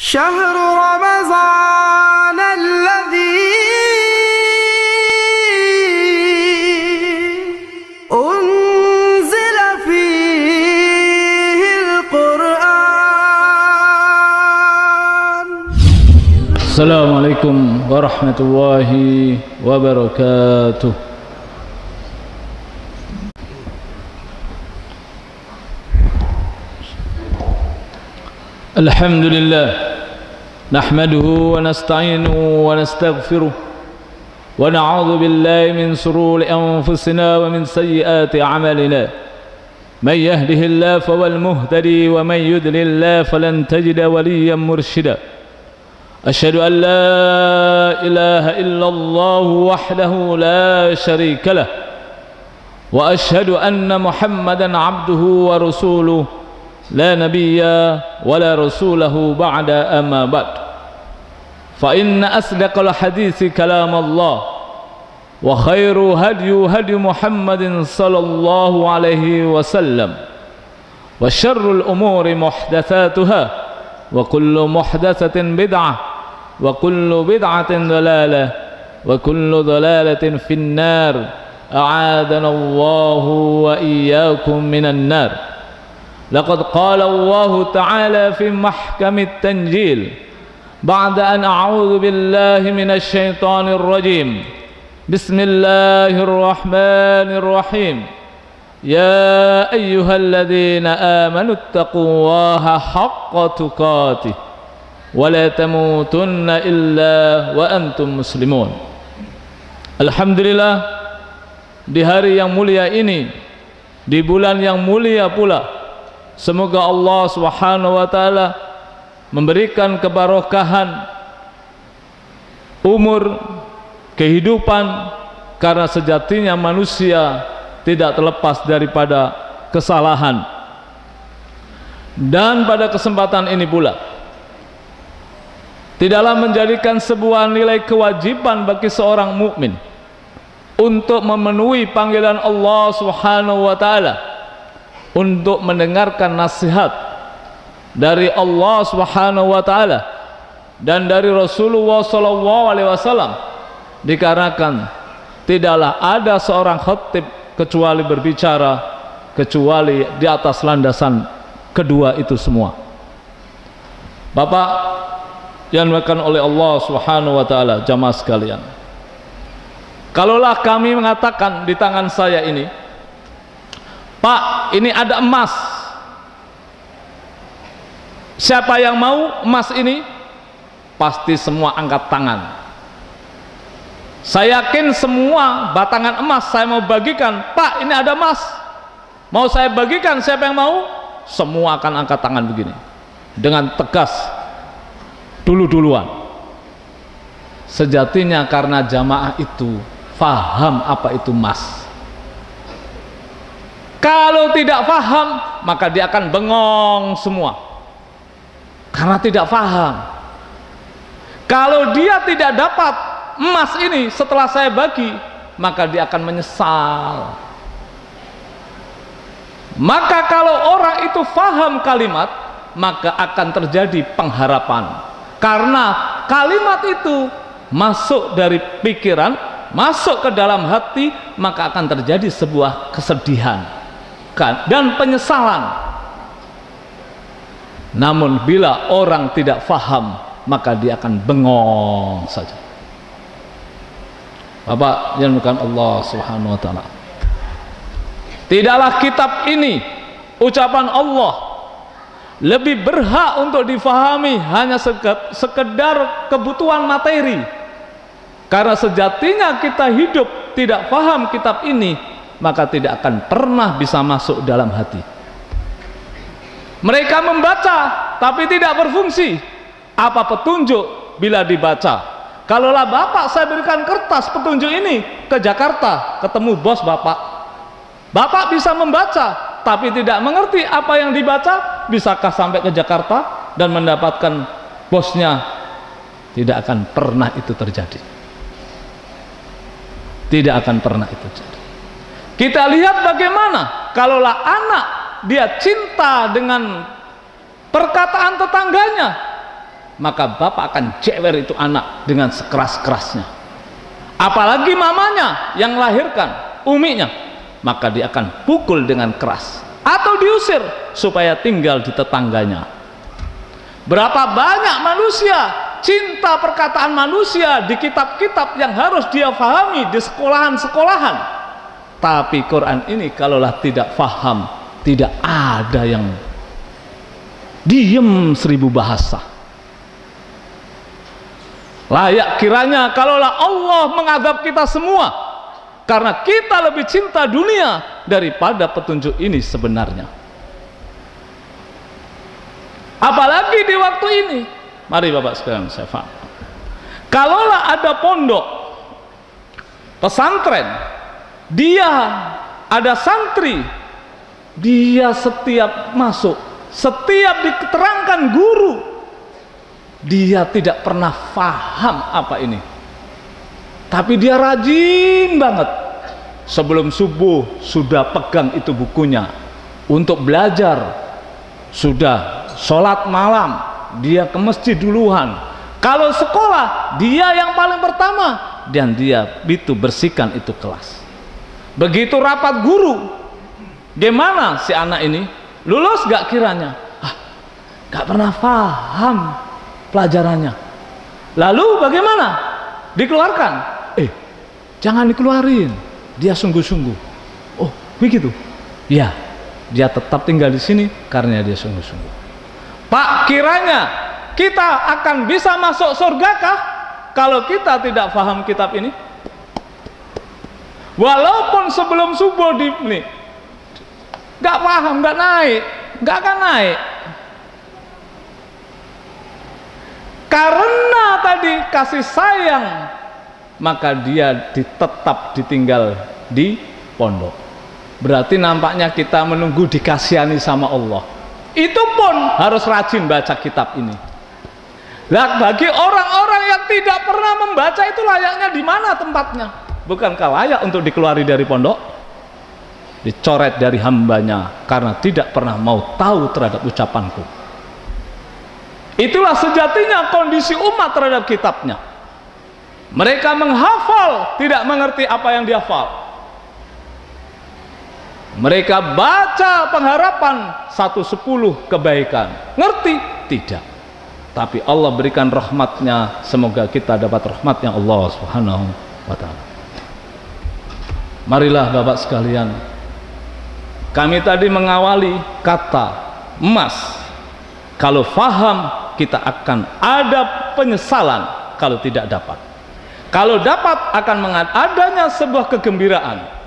شهر رمضان الذي أنزل فيه القرآن. السلام عليكم ورحمة الله وبركاته. الحمد لله نحمده ونستعينه ونستغفره ونعوذ بالله من شرور أنفسنا ومن سيئات أعمالنا. من يهده الله فهو المهتدي ومن يضلل الله فلن تجد وليا مرشدا. أشهد أن لا إله إلا الله وحده لا شريك له وأشهد أن محمدا عبده ورسوله لا نبي ولا رسوله بعد أما بعد. فإن أصدق الحديث كلام الله وخير هدي محمد صلى الله عليه وسلم وشر الأمور محدثاتها وكل محدثة بدعة وكل بدعة ضلالة وكل ضلالة في النار. أعاذنا الله وإياكم من النار. لقد قال الله تعالى في محكم التنزيل بعد أن أعوذ بالله من الشيطان الرجيم بسم الله الرحمن الرحيم. يا أيها الذين آمنوا اتقوا الله حق تقاته ولا تموتن إلا وأنتم مسلمون. Alhamdulillah, di hari yang mulia ini, di bulan yang mulia pula, semoga Allah Subhanahu wa taala memberikan keberkahan umur, kehidupan, karena sejatinya manusia tidak terlepas daripada kesalahan. Dan pada kesempatan ini pula tidaklah menjadikan sebuah nilai kewajiban bagi seorang mukmin untuk memenuhi panggilan Allah Subhanahu wa taala untuk mendengarkan nasihat dari Allah Subhanahu wa taala dan dari Rasulullah sallallahu alaihi wasallam, dikarenakan tidaklah ada seorang khatib kecuali berbicara kecuali di atas landasan kedua itu semua. Bapak yang dimuliakan oleh Allah Subhanahu wa taala, jamaah sekalian, kalaulah kami mengatakan di tangan saya ini, Pak, ini ada emas, siapa yang mau emas ini? Pasti semua angkat tangan. Saya yakin semua batangan emas saya mau bagikan. Pak, ini ada emas, mau saya bagikan, siapa yang mau? Semua akan angkat tangan begini dengan tegas, duluan. Sejatinya karena jamaah itu faham apa itu emas. Kalau tidak faham, maka dia akan bengong semua karena tidak faham. Kalau dia tidak dapat emas ini setelah saya bagi, maka dia akan menyesal. Maka kalau orang itu faham kalimat, maka akan terjadi pengharapan, karena kalimat itu masuk dari pikiran, masuk ke dalam hati, maka akan terjadi sebuah kesedihan dan penyesalan. Namun bila orang tidak faham, maka dia akan bengong saja. Bapak yang dimuliakan Allah Subhanahu wa taala, tidaklah kitab ini, ucapan Allah, lebih berhak untuk difahami hanya sekedar kebutuhan materi. Karena sejatinya kita hidup tidak faham kitab ini, maka tidak akan pernah bisa masuk dalam hati. Mereka membaca tapi tidak berfungsi. Apa petunjuk bila dibaca? Kalaulah Bapak saya berikan kertas petunjuk ini ke Jakarta, ketemu bos Bapak, Bapak bisa membaca tapi tidak mengerti apa yang dibaca, bisakah sampai ke Jakarta dan mendapatkan bosnya? Tidak akan pernah itu terjadi. Tidak akan pernah itu terjadi. Kita lihat bagaimana kalaulah anak dia cinta dengan perkataan tetangganya, maka bapak akan jewer itu anak dengan sekeras-kerasnya. Apalagi mamanya yang lahirkan, uminya, maka dia akan pukul dengan keras atau diusir supaya tinggal di tetangganya. Berapa banyak manusia cinta perkataan manusia di kitab-kitab yang harus dia fahami di sekolahan-sekolahan, tapi Quran ini kalaulah tidak faham, tidak ada yang diem 1000 bahasa. Layak kiranya kalaulah Allah mengadab kita semua karena kita lebih cinta dunia daripada petunjuk ini sebenarnya. Apalagi di waktu ini, mari Bapak sekalian saya faham, kalaulah ada pondok pesantren, dia ada santri, dia setiap masuk, setiap diterangkan guru, dia tidak pernah faham apa ini, tapi dia rajin banget sebelum subuh sudah pegang itu bukunya untuk belajar, sudah sholat malam dia ke masjid duluan, kalau sekolah dia yang paling pertama dan dia itu bersihkan itu kelas. Begitu rapat guru, gimana si anak ini lulus gak kiranya? Gak pernah paham pelajarannya. Lalu bagaimana? Dikeluarkan? Jangan dikeluarin, dia sungguh-sungguh. Oh begitu? Ya, dia tetap tinggal di sini karena dia sungguh-sungguh. Pak, kiranya kita akan bisa masuk surgakah kalau kita tidak paham kitab ini? Walaupun sebelum subuh gak paham, gak naik, gak akan naik. Karena tadi kasih sayang, maka dia tetap ditinggal di pondok. Berarti nampaknya kita menunggu dikasihani sama Allah. Itu pun harus rajin baca kitab ini. Nah, bagi orang-orang yang tidak pernah membaca itu layaknya di mana tempatnya? Bukankah layak untuk dikeluari dari pondok? Dicoret dari hambanya karena tidak pernah mau tahu terhadap ucapanku. Itulah sejatinya kondisi umat terhadap kitabnya. Mereka menghafal, tidak mengerti apa yang dihafal. Mereka baca pengharapan 1/10 kebaikan, ngerti? Tidak. Tapi Allah berikan rahmatnya, semoga kita dapat rahmatnya Allah Subhanahu wa ta'ala. Marilah Bapak sekalian, kami tadi mengawali kata emas. Kalau faham, kita akan ada penyesalan kalau tidak dapat. Kalau dapat, akan adanya sebuah kegembiraan.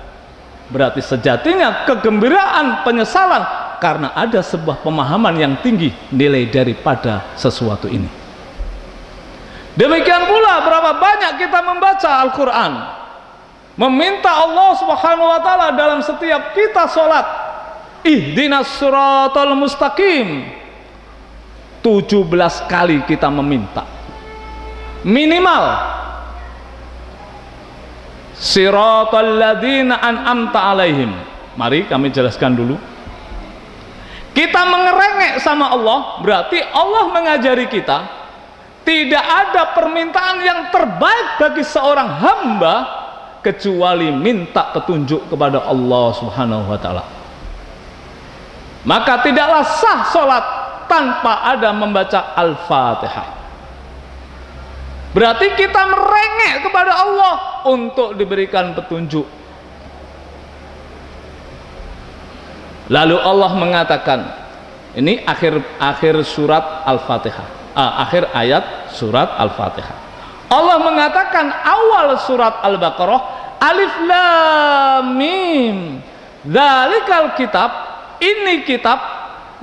Berarti sejatinya kegembiraan, penyesalan karena ada sebuah pemahaman yang tinggi nilai daripada sesuatu ini. Demikian pula berapa banyak kita membaca Al-Quran, meminta Allah Subhanahu wa ta'ala dalam setiap kita sholat, ihdinas siratal mustaqim. 17 kali kita meminta minimal. Siratal ladzina an'amta alaihim. Mari kami jelaskan dulu. Kita mengerengek sama Allah, berarti Allah mengajari kita tidak ada permintaan yang terbaik bagi seorang hamba kecuali minta petunjuk kepada Allah Subhanahu wa ta'ala. Maka tidaklah sah sholat tanpa ada membaca Al-Fatihah. Berarti kita merengek kepada Allah untuk diberikan petunjuk. Lalu Allah mengatakan, ini akhir surat Al-Fatihah, akhir ayat surat Al-Fatihah. Allah mengatakan awal surat Al-Baqarah, Alif Lam Mim, dzalikal kitab, ini kitab,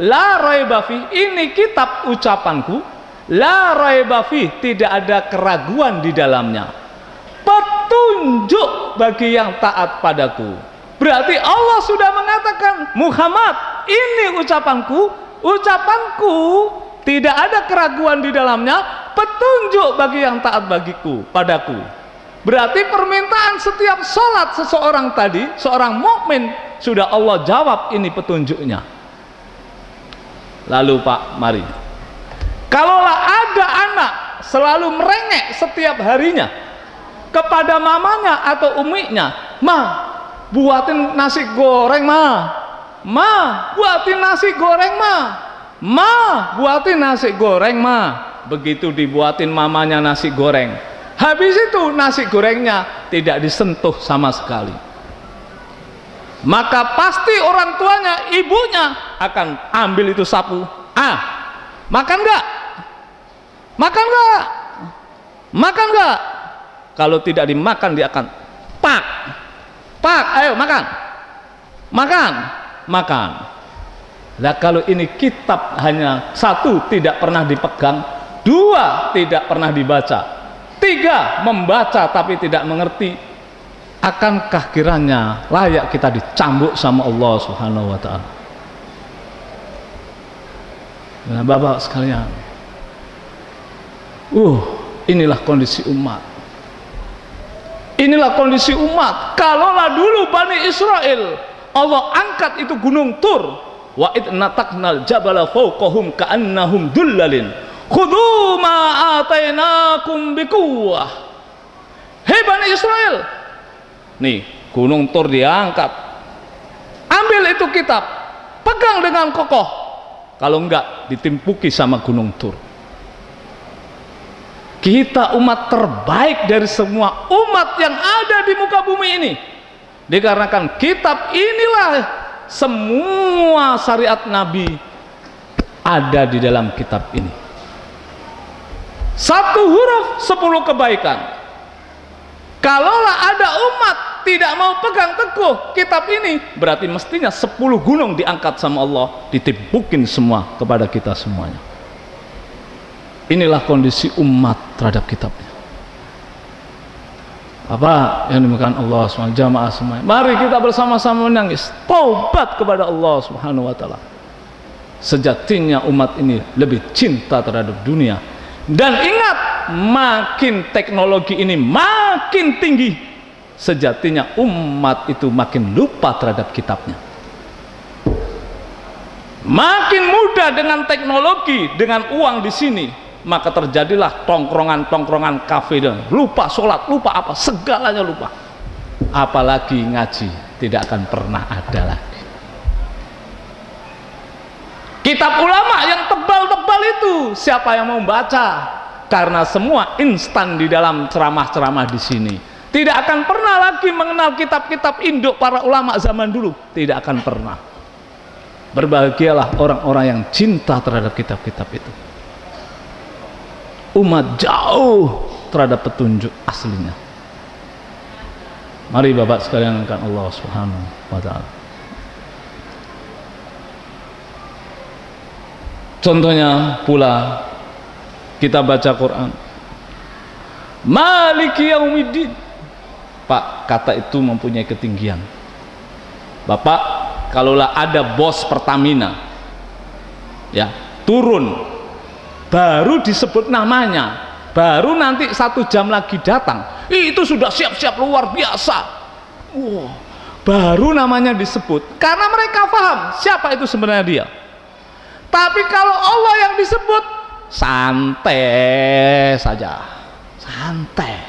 la raiba fi, ini kitab ucapanku, la raiba fi, tidak ada keraguan di dalamnya, petunjuk bagi yang taat padaku. Berarti Allah sudah mengatakan, Muhammad, ini ucapanku, ucapanku tidak ada keraguan di dalamnya, petunjuk bagi yang taat bagiku, padaku. Berarti permintaan setiap sholat seseorang tadi, seorang mukmin, sudah Allah jawab ini petunjuknya. Lalu Pak, mari, kalaulah ada selalu merengek setiap harinya kepada mamanya atau uminya, "Ma, buatin nasi goreng, Ma. Ma, buatin nasi goreng, Ma. Ma, buatin nasi goreng, Ma." Begitu dibuatin mamanya nasi goreng, habis itu nasi gorengnya tidak disentuh sama sekali, maka pasti orang tuanya, ibunya akan ambil itu sapu. Makan nggak? Makan nggak? Makan nggak? Kalau tidak dimakan dia akan pak, ayo makan, makan. Nah, kalau ini kitab hanya satu tidak pernah dipegang, dua tidak pernah dibaca, tiga membaca tapi tidak mengerti, akankah kiranya layak kita dicambuk sama Allah Subhanahu wa ta'ala? Nah, Bapak sekalian, inilah kondisi umat. Inilah kondisi umat. Kalaulah dulu Bani Israel Allah angkat itu gunung Tur, wa idna taqnal jabala fawqahum ka'annahum dullalin khudhu ma atainakum biquwwah. Hei Bani Israel, nih gunung Tur diangkat, ambil itu kitab, pegang dengan kokoh, kalau enggak ditimpuki sama gunung Tur. Kita umat terbaik dari semua umat yang ada di muka bumi ini, dikarenakan kitab inilah semua syariat Nabi ada di dalam kitab ini. Satu huruf 10 kebaikan. Kalaulah ada umat tidak mau pegang teguh kitab ini, berarti mestinya 10 gunung diangkat sama Allah, ditimpukin semua kepada kita semuanya. Inilah kondisi umat terhadap kitabnya. Apa yang dimakan Allah SWT, jamaah semuanya, mari kita bersama-sama menangis taubat kepada Allah Subhanahu wa ta'ala. Sejatinya umat ini lebih cinta terhadap dunia. Dan ingat, makin teknologi ini makin tinggi, sejatinya umat itu makin lupa terhadap kitabnya. Makin mudah dengan teknologi, dengan uang di sini, maka terjadilah tongkrongan-tongkrongan kafe, dan lupa sholat, lupa apa, segalanya lupa. Apalagi ngaji, tidak akan pernah ada lagi. Kitab ulama yang tebal-tebal itu siapa yang mau baca? Karena semua instan di dalam ceramah-ceramah di sini. Tidak akan pernah lagi mengenal kitab-kitab induk para ulama zaman dulu, tidak akan pernah. Berbahagialah orang-orang yang cinta terhadap kitab-kitab itu. Umat jauh terhadap petunjuk aslinya. Mari Bapak sekalian kan Allah Subhanahu wa ta'ala. Contohnya pula kita baca Quran, Maliki Yaumiddin. Pak, kata itu mempunyai ketinggian. Bapak, kalaulah ada bos Pertamina ya turun, baru disebut namanya, baru nanti 1 jam lagi datang, itu sudah siap-siap luar biasa. Baru namanya disebut, karena mereka paham siapa itu sebenarnya dia. Tapi kalau Allah yang disebut, santai saja, santai,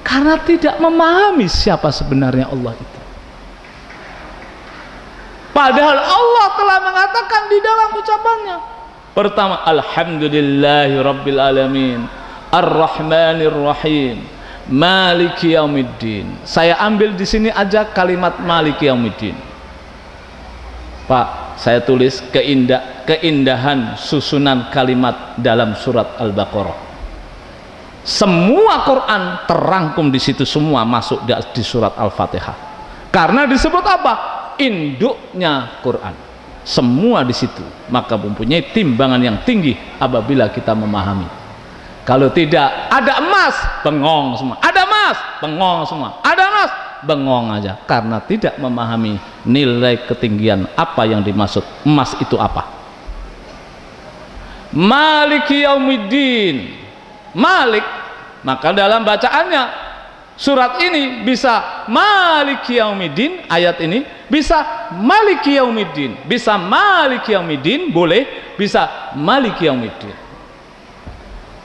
karena tidak memahami siapa sebenarnya Allah itu. Padahal Allah telah mengatakan di dalam ucapannya, pertama, Alhamdulillahi Rabbil Alamin, Ar-Rahmanir Rahim, Maliki Yaumiddin. Saya ambil di sini aja kalimat Maliki Yaumiddin. Pak, saya tulis keindahan susunan kalimat dalam surat Al-Baqarah. Semua Quran terangkum di situ, semua masuk di surat Al-Fatihah. Karena disebut apa? Induknya Quran. Semua di situ, maka mempunyai timbangan yang tinggi apabila kita memahami. Kalau tidak, ada emas, bengong semua. Ada emas, bengong semua. Ada emas, bengong aja, karena tidak memahami nilai ketinggian apa yang dimaksud emas itu apa. Maliki Yaumiddin, Malik, maka dalam bacaannya surat ini bisa Maliki Yaumiddin, ayat ini bisa Maliki Yaumiddin, bisa Maliki Yaumiddin, boleh, bisa Maliki Yaumiddin.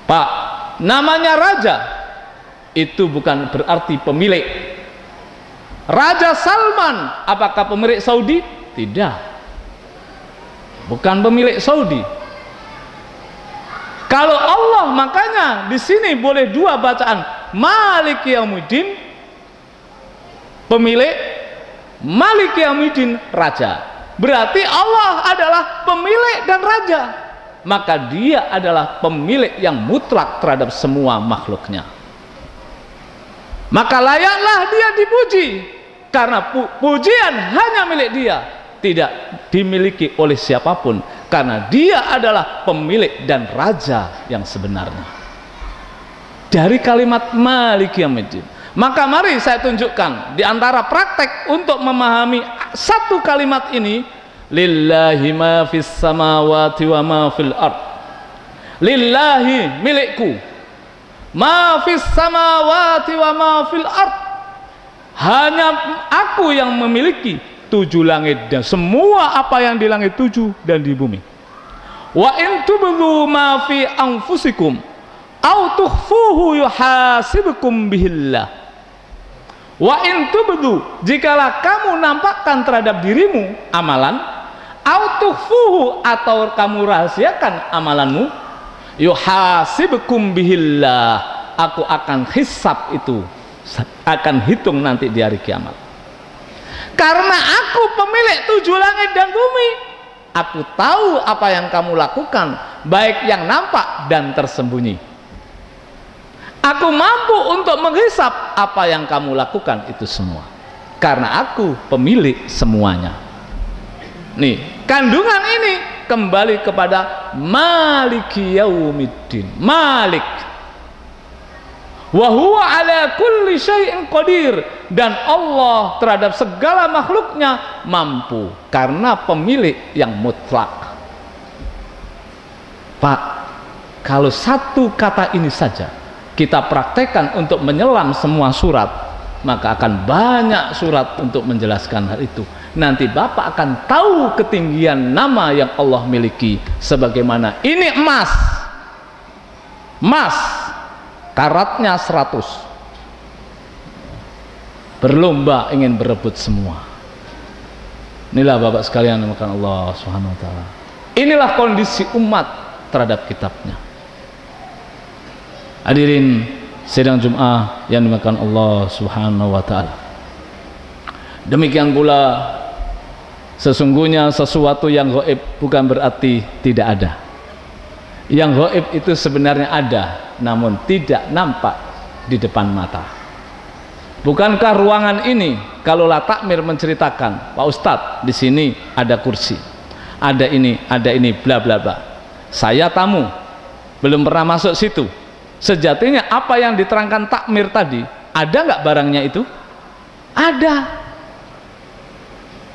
Pak, Namanya raja itu bukan berarti pemilik. Raja Salman apakah pemilik Saudi? Tidak, bukan pemilik Saudi. Kalau Allah, makanya di sini boleh dua bacaan, Maliki Yaumiddin pemilik, Maliki Yaumiddin raja. Berarti Allah adalah pemilik dan raja, maka dia adalah pemilik yang mutlak terhadap semua makhluknya. Maka layaklah dia dipuji, karena pujian hanya milik dia, tidak dimiliki oleh siapapun, karena dia adalah pemilik dan raja yang sebenarnya. Dari kalimat Maliki Yaumiddin, maka mari saya tunjukkan di antara praktek untuk memahami satu kalimat ini, lillahi ma fis samawati wa ma fil ard. Lillahi, milikku, ma fis samawati wa ma fil ard, hanya aku yang memiliki 7 langit dan semua apa yang di langit 7 dan di bumi. Wa in tubdu ma fi anfusikum au tukhfuhu yuhasibukum bihillah. Wa in tubdu, jikalau kamu nampakkan terhadap dirimu amalan, au tukhfuhu, atau kamu rahasiakan amalanmu, yuhasibukum bihillah, aku akan hisab itu, akan hitung nanti di hari kiamat. Karena aku pemilik 7 langit dan bumi, aku tahu apa yang kamu lakukan, baik yang nampak dan tersembunyi. Aku mampu untuk menghisap apa yang kamu lakukan itu semua, karena aku pemilik semuanya. Nih, kandungan ini kembali kepada Maliki Yaumiddin, Malik. Wa huwa ala kulli syai'in qadir, dan Allah terhadap segala makhluknya mampu, karena pemilik yang mutlak. Pak, kalau satu kata ini saja kita praktekkan untuk menyelam semua surat, maka akan banyak surat untuk menjelaskan hal itu. Nanti Bapak akan tahu ketinggian nama yang Allah miliki. Sebagaimana ini emas, karatnya 100, berlomba ingin berebut semua. Inilah Bapak sekalian yang dimuliakan Allah Subhanahu wa ta'ala. Inilah kondisi umat terhadap kitabnya. Hadirin sidang Jum'ah yang dimuliakan Allah Subhanahu wa ta'ala. Demikian pula sesungguhnya sesuatu yang gaib bukan berarti tidak ada. Yang gaib itu sebenarnya ada, namun tidak nampak di depan mata. Bukankah ruangan ini, kalau takmir menceritakan, Pak Ustadz, di sini ada kursi, ada ini, bla bla bla. Saya tamu, belum pernah masuk situ. Sejatinya apa yang diterangkan takmir tadi, ada nggak barangnya itu? Ada.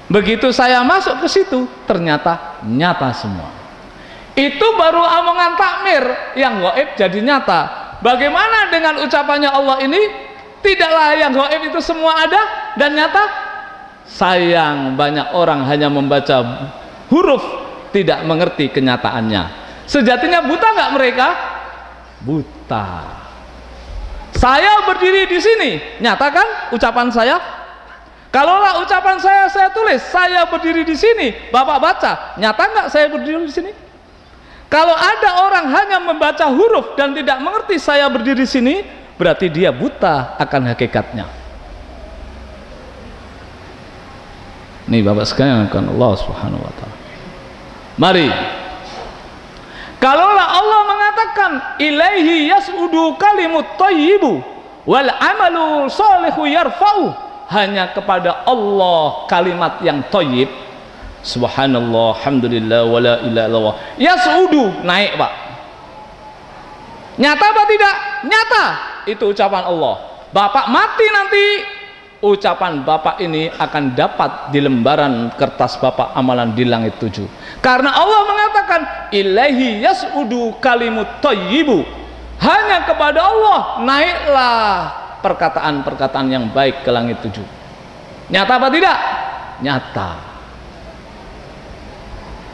Begitu saya masuk ke situ, ternyata nyata semua. Itu baru omongan takmir, yang gaib jadi nyata. Bagaimana dengan ucapannya Allah ini? Tidaklah yang gaib itu semua ada dan nyata? Sayang, banyak orang hanya membaca huruf, tidak mengerti kenyataannya. Sejatinya buta nggak mereka? Buta. Saya berdiri di sini, nyata kan ucapan saya? Kalaulah ucapan saya tulis, saya berdiri di sini, Bapak baca, nyata nggak saya berdiri di sini? Kalau ada orang hanya membaca huruf dan tidak mengerti saya berdiri di sini, berarti dia buta akan hakikatnya. Nih Bapak sekalian, akan Allah Subhanahu wa ta'ala. Mari, kalaulah Allah mengatakan ilaihi yas'udu kalimut thayyibu wal amalu sholihu yarfa'u, hanya kepada Allah kalimat yang thayyib, subhanallah, alhamdulillah, wala ilaha illallah, yas'udu, naik Pak. Nyata apa tidak? Nyata. Itu ucapan Allah. Bapak mati nanti, ucapan Bapak ini akan dapat di lembaran kertas Bapak amalan di langit 7. Karena Allah mengatakan ilaihi yas'udu kalimut thayyibu, hanya kepada Allah naiklah perkataan-perkataan yang baik ke langit 7. Nyata apa tidak? Nyata.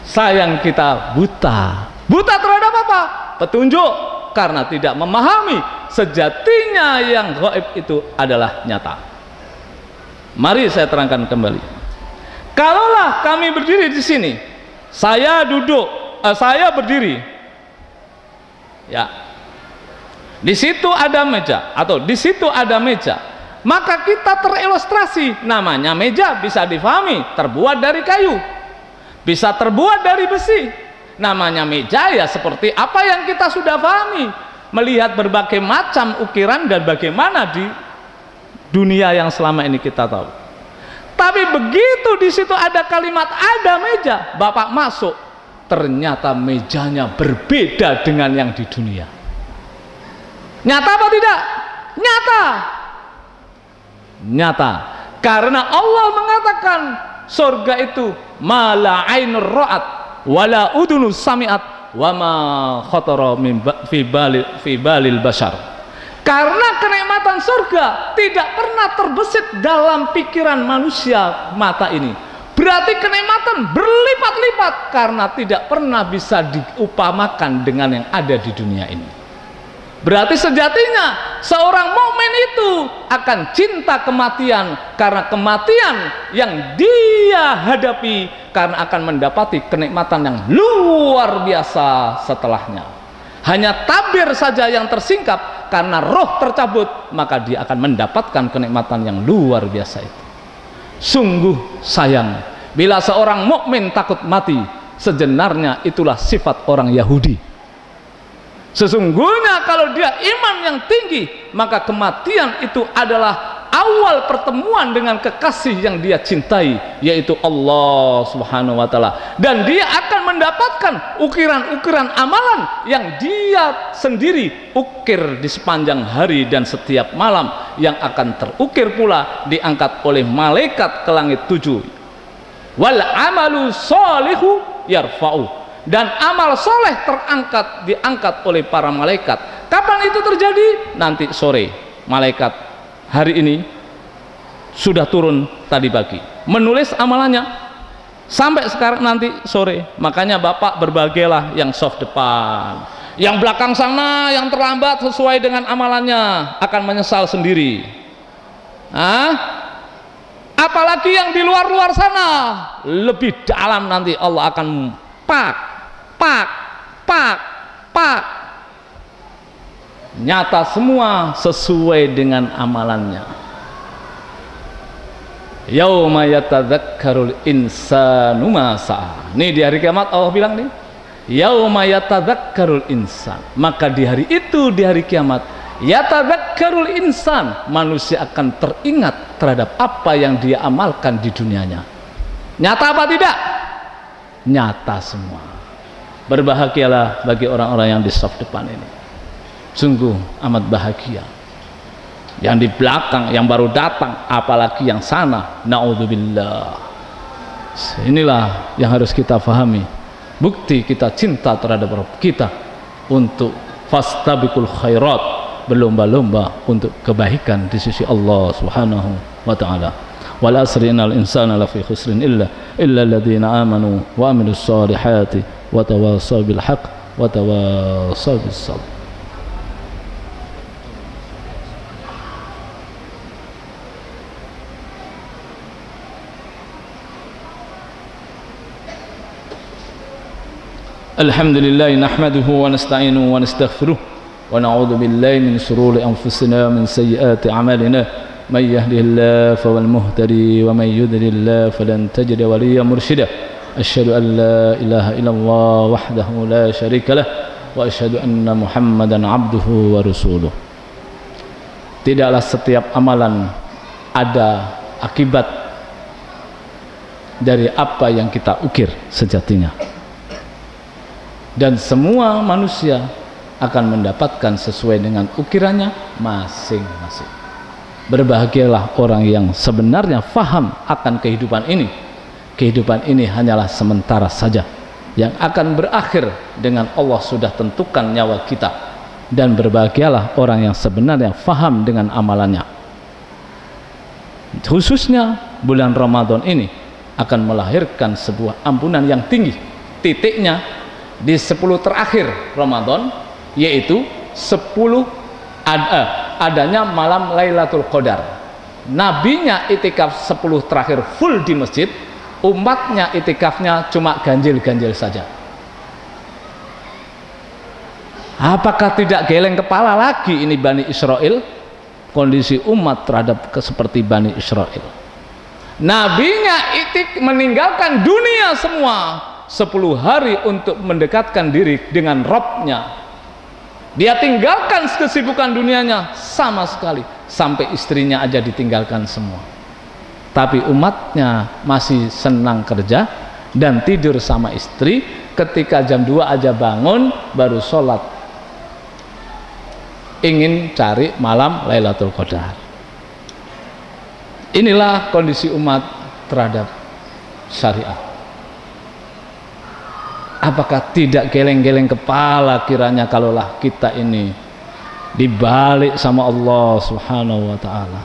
Sayang kita buta. Buta terhadap apa? Petunjuk. karena tidak memahami sejatinya yang gaib itu adalah nyata. Mari saya terangkan kembali. Kalaulah kami berdiri di sini, saya duduk, saya berdiri, ya, di situ ada meja atau di situ ada meja, maka kita terilustrasi. Namanya meja bisa difahami terbuat dari kayu, bisa terbuat dari besi. Namanya meja ya seperti apa yang kita sudah pahami, melihat berbagai macam ukiran dan bagaimana di dunia yang selama ini kita tahu. Tapi begitu di situ ada kalimat ada meja, Bapak masuk, ternyata mejanya berbeda dengan yang di dunia. Nyata apa tidak? Nyata. Nyata. Karena Allah mengatakan surga itu mala ainur ra'at wala udunu sami'at wa ma khatara fi balil bashar. Karena kenikmatan surga tidak pernah terbesit dalam pikiran manusia mata ini. Berarti kenikmatan berlipat-lipat karena tidak pernah bisa diupamakan dengan yang ada di dunia ini. Berarti sejatinya seorang mukmin itu akan cinta kematian karena kematian yang dia hadapi, karena akan mendapati kenikmatan yang luar biasa setelahnya. Hanya tabir saja yang tersingkap karena roh tercabut, maka dia akan mendapatkan kenikmatan yang luar biasa itu. Sungguh sayang bila seorang mukmin takut mati. Sebenarnya itulah sifat orang Yahudi. Sesungguhnya kalau dia iman yang tinggi, maka kematian itu adalah awal pertemuan dengan kekasih yang dia cintai, yaitu Allah Subhanahu wa Ta'ala. Dan dia akan mendapatkan ukiran-ukiran amalan yang dia sendiri ukir di sepanjang hari dan setiap malam, yang akan terukir pula diangkat oleh malaikat ke langit 7. Wal amalu sholihu yarfa'u. Dan amal soleh diangkat oleh para malaikat. Kapan itu terjadi? Nanti sore. Malaikat hari ini sudah turun tadi pagi, menulis amalannya sampai sekarang nanti sore. Makanya Bapak berbahagialah yang soft depan, yang belakang sana yang terlambat sesuai dengan amalannya akan menyesal sendiri. Apalagi yang di luar-luar sana, lebih dalam nanti Allah akan pak nyata semua sesuai dengan amalannya. Yauma yatadzakkarul insanu ma sa'a. Nih di hari kiamat Allah bilang nih, yauma yatadzakkarul insan. Maka di hari itu, di hari kiamat, yatadzakkarul insan, manusia akan teringat terhadap apa yang dia amalkan di dunianya. Nyata apa tidak? Nyata semua. Berbahagialah bagi orang-orang yang di saf depan ini. Sungguh amat bahagia. Yang di belakang, yang baru datang, apalagi yang sana, naudzubillah. Inilah yang harus kita fahami. Bukti kita cinta terhadap Rabb kita untuk fastabiqul khairat, berlomba-lomba untuk kebaikan di sisi Allah Subhanahu wa Ta'ala. Wal asri innal insana lafi khusrin illa alladziina amanu wa amilus solihati wa tawassaw bil haqq wa tawassaw bis sabr. Alhamdulillah nahmaduhu wa nasta'inuhu wa nastaghfiruh wa na'udzu billahi min shururi anfusina wa min sayyiati a'malina. May yahdihillahu fawal muhtadi wa may yudlil falan tajida waliyyan mursyida. Asyhadu an la ilaha illallah wahdahu la syarika lah wa asyhadu anna Muhammadan abduhu wa rasuluh. Tidaklah setiap amalan ada akibat dari apa yang kita ukir sejatinya. Dan semua manusia akan mendapatkan sesuai dengan ukirannya masing-masing. Berbahagialah orang yang sebenarnya faham akan kehidupan ini. Kehidupan ini hanyalah sementara saja, yang akan berakhir dengan Allah sudah tentukan nyawa kita. Dan berbahagialah orang yang sebenarnya faham dengan amalannya. Khususnya bulan Ramadan ini akan melahirkan sebuah ampunan yang tinggi. Titiknya di 10 terakhir Ramadan, yaitu adanya malam Lailatul Qadar. Nabinya itikaf 10 terakhir full di masjid, umatnya itikafnya cuma ganjil-ganjil saja. Apakah tidak geleng kepala lagi ini Bani Israel? Kondisi umat terhadap seperti Bani Israel. Nabinya meninggalkan dunia semua 10 hari untuk mendekatkan diri dengan Robnya. Dia tinggalkan kesibukan dunianya sama sekali, sampai istrinya aja ditinggalkan semua. Tapi umatnya masih senang kerja dan tidur sama istri. Ketika jam 2 aja bangun baru sholat, ingin cari malam Lailatul Qadar. Inilah kondisi umat terhadap syariat. Apakah tidak geleng-geleng kepala kiranya kalaulah kita ini dibalik sama Allah Subhanahu wa ta'ala?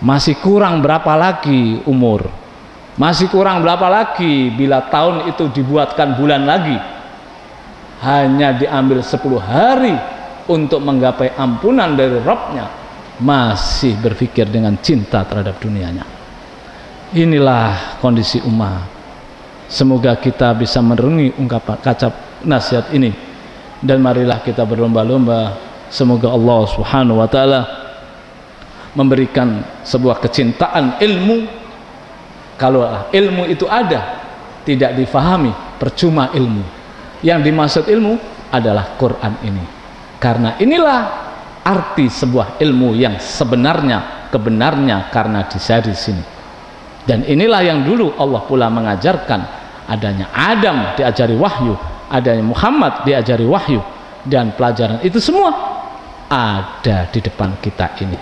Masih kurang berapa lagi umur? Masih kurang berapa lagi bila tahun itu dibuatkan bulan lagi? Hanya diambil 10 hari untuk menggapai ampunan dari Rabbnya, masih berpikir dengan cinta terhadap dunianya. Inilah kondisi umat. Semoga kita bisa merenungi ungkapan kacap nasihat ini, dan marilah kita berlomba-lomba. Semoga Allah Subhanahu wa ta'ala memberikan sebuah kecintaan ilmu. Kalau ilmu itu ada, tidak difahami, percuma ilmu. Yang dimaksud ilmu adalah Quran ini. Karena inilah arti sebuah ilmu yang sebenarnya, kebenarnya karena di sini. Dan inilah yang dulu Allah pula mengajarkan, adanya Adam diajari wahyu, adanya Muhammad diajari wahyu, dan pelajaran itu semua ada di depan kita ini.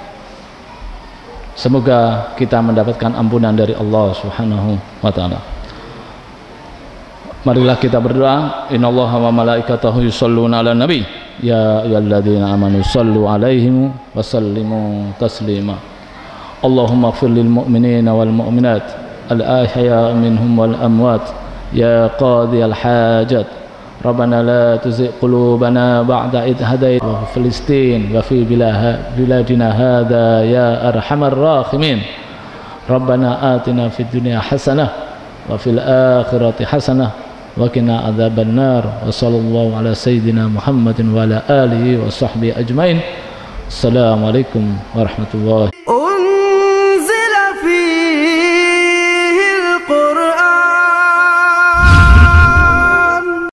Semoga kita mendapatkan ampunan dari Allah Subhanahu wa ta'ala. Marilah kita berdoa. Innallaha wa malaikatahu yusholluna 'alan nabi ya ayyuhalladzina amanu shallu 'alaihi wa sallimu taslima. Allahumma ighfir lil mu'minina wal mu'minat al-ahya minhum wal amwat ya qadhiyal hajat. Rabbana la tuzigh qulubana ba'da idh hadaytana wa fi Filistin wa fi biladina hadha ya arhamar rahimin. Rabbana atina fid dunya hasanah wa fil akhirati hasanah wa qina adzaban nar. Wa sallallahu ala sayyidina Muhammadin wa ala alihi wa sahbihi ajmain. Assalamualaikum warahmatullahi wabarakatuh.